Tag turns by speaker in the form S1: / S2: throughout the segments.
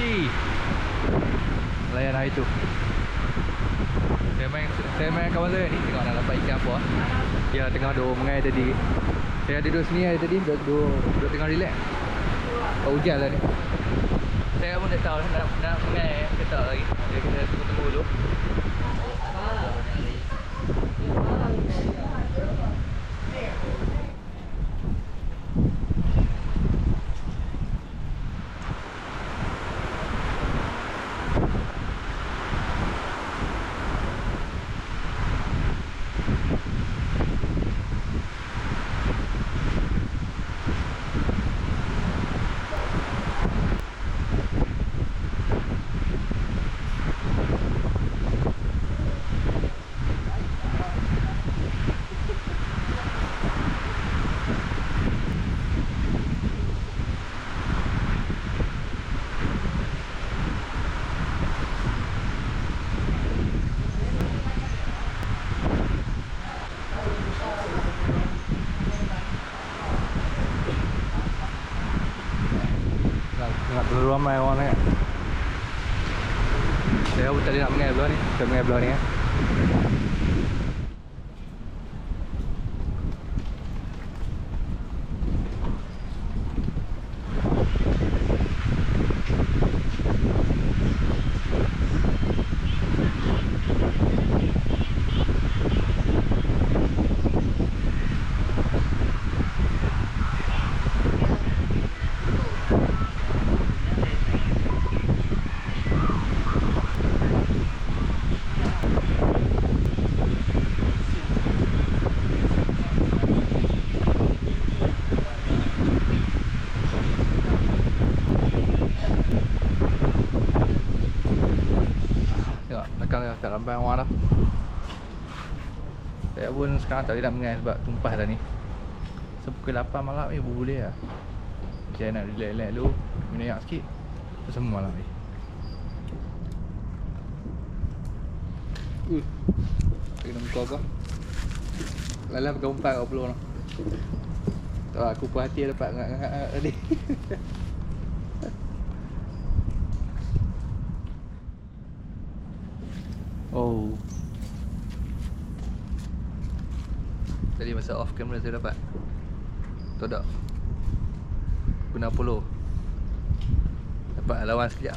S1: cuci. Layan hari tu. Saya main kawan saya ni. Tengok nak dapat ikan apa. Dia tengah duduk mengai tadi. Saya ada duduk sini hari tadi. Duduk tengah relax. Tak hujan lah ni. Saya pun tak tahu nak mengai ke tak lagi. Dia kena tunggu dulu. Nak terlalu ramai orang ni. Saya pun tadi nak mengai belah ni. Saya mengai belah ni. Tak lambat orang dah. Saya pun sekarang tak boleh nak mengai sebab tumpah dah ni. Sepukul 8 malam ni boleh lah. Saya nak relax-relax dulu, minyak sikit, terus semua malam ni. Kena muka kau. Lalah pegang umpan kat peluh tu. Tak, aku puas hati dapat ngak-ngak tadi. Oh. Tadi masa off camera saya dapat. Tahu tak? Guna polo. Dapat lawan sekejap.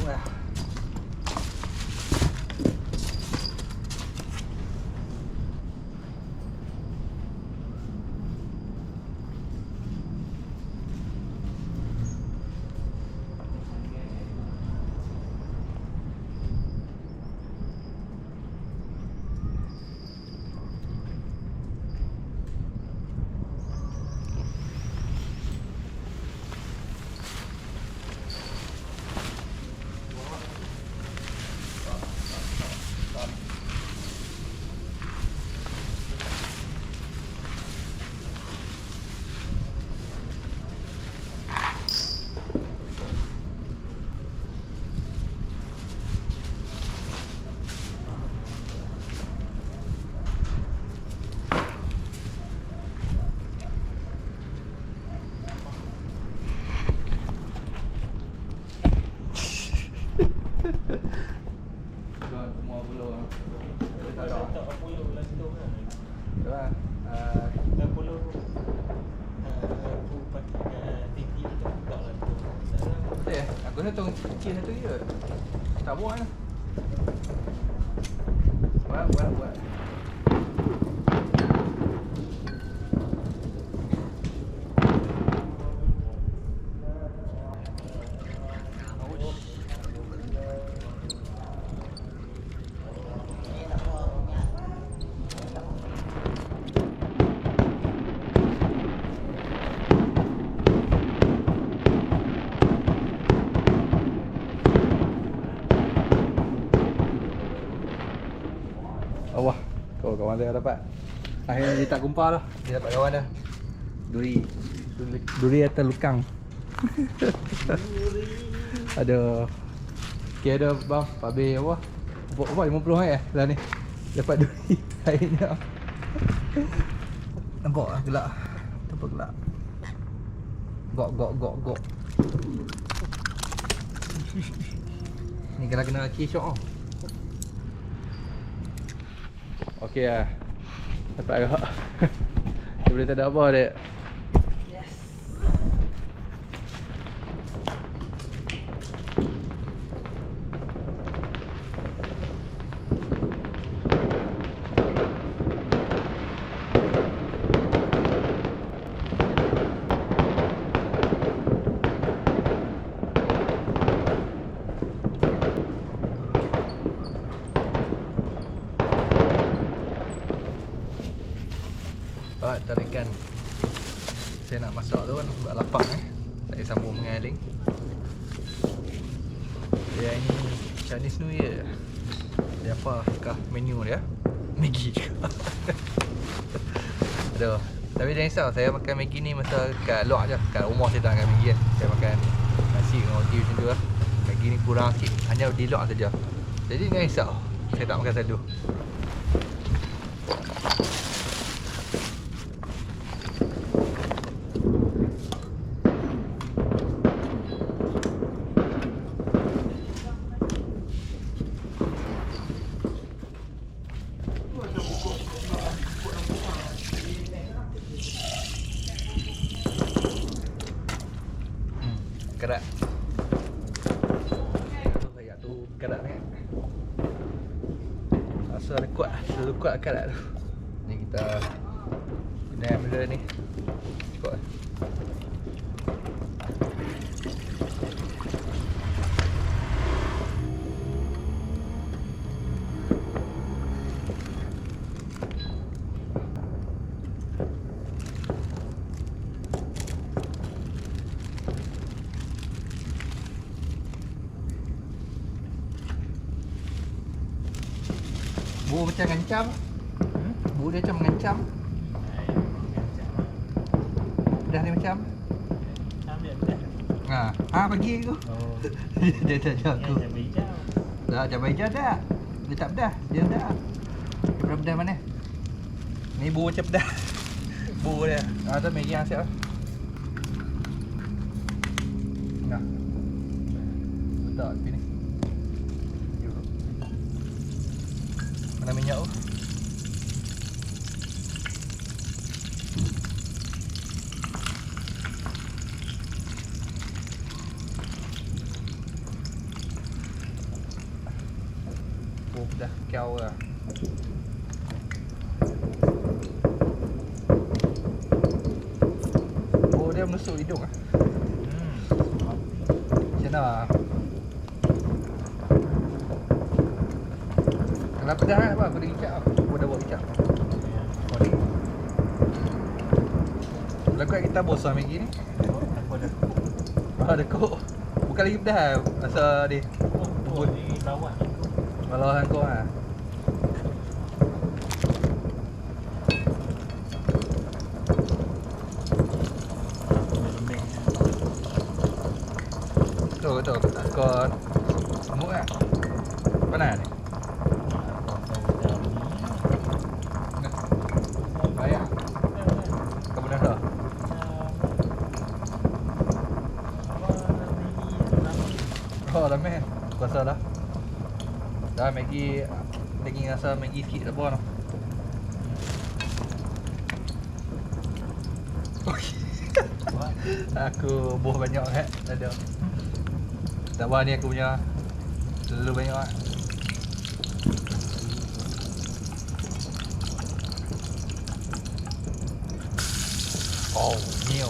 S1: Wah. Semua belum. Tak puluh lantung kan. Itulah. Tak puluh. Aku pakai TV tu tak lantung. Betul. Aku rasa tong kecil satu je. Tak buat lah. Buat. Wah, kawan saya dapat. Akhirnya dia tak kumpar dah. Dia dapat kawan dah. Duri atas lukang. Ada. Okay, ada bang, Pak B apa? Apa 50 lah ni. Dapat duri akhirnya. Nampak lah gelak. Nampak gelak.
S2: Gok. Ni kalau kena laki syok oh. Okey lah. Dapat agak. Dia boleh tak ada apa dek.
S1: Yes.
S2: Alright, tarikan. Saya nak masak tu kan sebab lapar Saya sambung mengaling. Dia ini Chinese New Year. Dia apakah menu dia? Maggi juga. Aduh. Tapi jangan risau, saya makan Maggi ni masa kat luar je. Kat rumah saya tak makan Maggi kan. Saya makan nasi dengan roti macam tu lah. Maggi ni kurang sikit, hanya di luar saja. Jadi jangan risau, saya tak makan selalu. Kerat. Kayak tu kerat ni. Rasa dia kuat, selalu kuat kerat tu. Ni kita guna benda ni. Cukup. Bau macam ngancam. Bau dia macam mengancam. Pedas ni macam. Bagi aku.
S1: Oh.
S2: Dia tak jauh aku. Dah cabai hijau dah. Dia tak pedas. Dia dah. Berapa pedas mana? Ni bau macam pedas. Bau dia. Tu Maggi yang siap lah. Nah. Letak tepi ni. Mana minyak tu? Oh, dah kau lah. Oh, dia menusuk hidung ah. Macam mana? Kalau pedas kan apa? Aku dah kicap. Aku dah buat kicap. Oh ni. Lakukan kita bosan Maggi ni.
S1: Apa dah?
S2: Ada kok. Bukan lagi pedas. Rasa dia.
S1: Oh, di bawah ni.
S2: Kalau hang kau ah. Tu. Kau semut kan? Panas ni? Bayar. Kau pernah dah? Oh, dah meh. Rasa dah. Dah Maggi. Lagi rasa Maggi sikit tak apa tau. Aku buah banyak kan? Tak ada. Tak apa ni aku punya. Terlalu banyak kan? Oh, nio.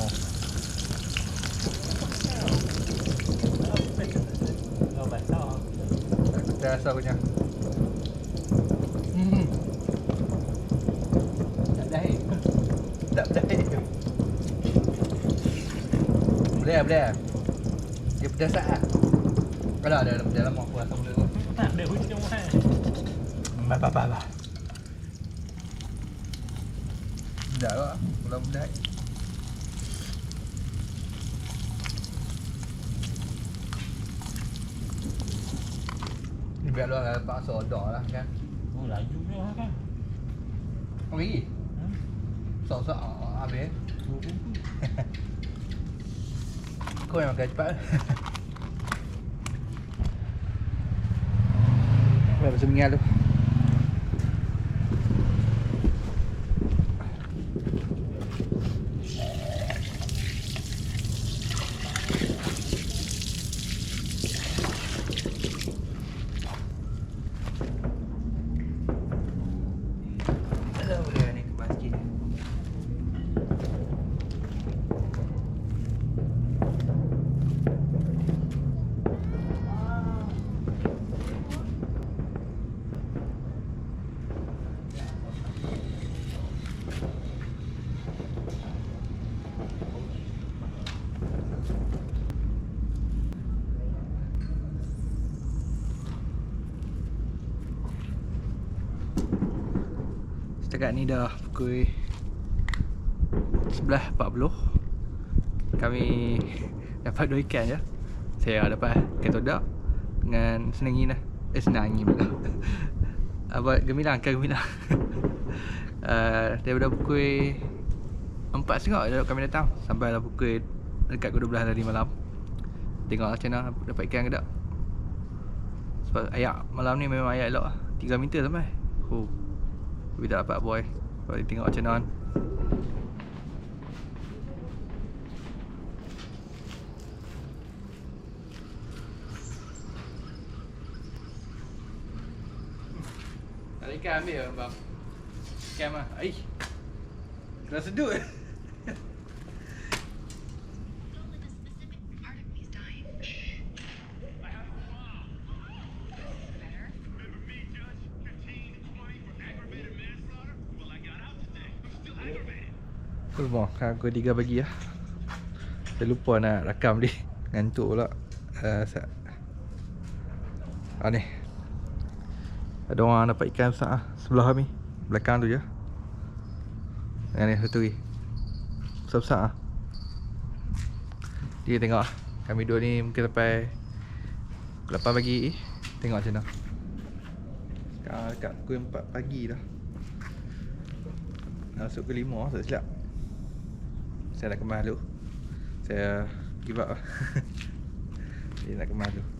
S1: Oh, basah.
S2: Aku tak rasa punya.
S1: Tak dah eh.
S2: Tak pedas. Boleh. Dia pedas tak? Kalau ada dalam aku rasa boleh tu.
S1: Tak ada hujung kan.
S2: Bah. Dah lah. Kalau pedas. Ni biar luar dapat soda lah kan.
S1: Oh, laju je kan.
S2: Kau pergi? Sok-sok habis. Aku yang makan cepat. Dah pasal mengal tu. Dah boleh ni kemas sikit. Setakat ni dah pukul 11.40. Kami dapat 2 ikan je. Saya dapat ketodak dengan senangin lah. Senangin pula. Buat gemilang, ikan gemilang. Daripada pukul 4.30 kami datang sampai lah pukul dekat pukul 12 tadi malam. Tengok macam mana dapat ikan ke tak. Sebab ayak malam ni memang ayak elok lah. 3 meter sampai. Tapi tak dapat boy. Sebab tengok macam mana. Tak ada ikan ambil lah bang. Ikan lah. Aih, kena sedut. Bang, aku 3 pagi lah. Saya lupa nak rakam ni. Ngantuk pula. Ni ada orang dapat ikan besar lah. Sebelah kami, belakang tu je. Yang ni satu lagi besar-besar lah. Dia tengok lah. Kami dua ni mungkin sampai 8 pagi. Tengok macam mana. Sekarang dekat pukul 4 pagi dah. Masuk ke 5 tak silap. Saya nak kemas dulu. Saya give up lah. Dia nak kemas dulu.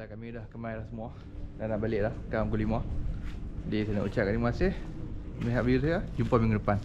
S2: Kami dah kemas dah semua. Dah nak balik dah. Sekarang pukul 5. Jadi saya nak ucapkan terima kasih melihat video saya. Jumpa minggu depan.